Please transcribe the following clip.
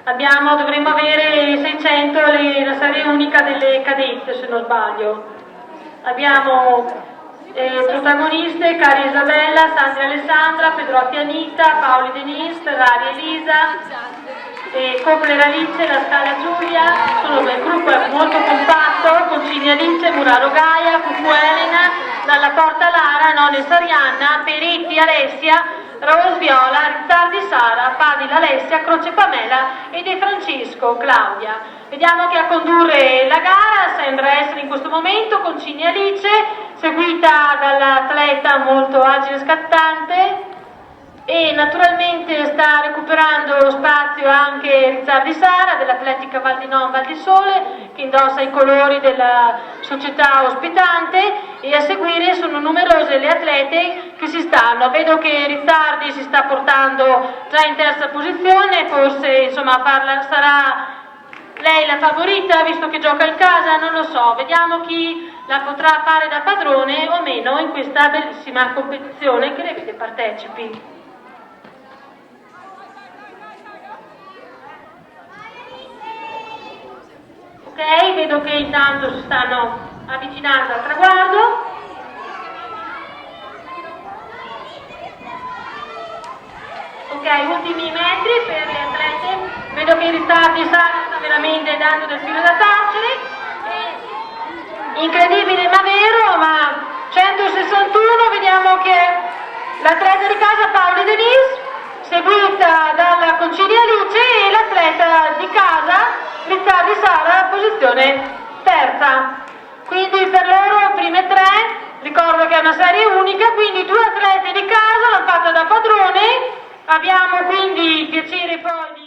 Dovremmo avere 600 la serie unica delle cadette, se non sbaglio. Abbiamo protagoniste: Cari Isabella, Sandra Alessandra, Pedrotti Anita, Paoli Denise, Ferrari Elisa, Copler Alice, La Scala Giulia. Il gruppo è molto compatto: Concini Alice, Muraro Gaia, Cucù Elena, Dalla Porta Lara, Nones Arianna, Peretti Alessia, Rose Viola, Rizzardi Sara, Padilla Alessia, Croce Pamela e De Francisco Claudia. Vediamo che a condurre la gara sembra essere in questo momento Concini Alice, seguita dall'atleta molto agile e scattante, e naturalmente sta recuperando spazio anche Rizzardi Sara dell'Atletica Val di Non Val di Sole, che indossa i colori della società ospitante, e a seguire sono numerose le atlete che si stanno. Vedo che Rizzardi si sta portando già in terza posizione, forse insomma sarà lei la favorita visto che gioca in casa, non lo so. Vediamo chi la potrà fare da padrone o meno in questa bellissima competizione che le vede partecipi. Ok, vedo che intanto si stanno avvicinando al traguardo. Ok, ultimi metri per le atlete. Vedo che i ritardi sta veramente dando del filo da torcere. Incredibile ma vero, ma 161, vediamo che l'atleta di casa Paoli Denise, seguita dalla Concini Alice, e l'atleta di casa Rizzardi Sara, posizione terza. Quindi per loro prime tre, ricordo che è una serie unica, quindi due atleti di casa l'hanno fatta da padrone. Abbiamo quindi il piacere poi di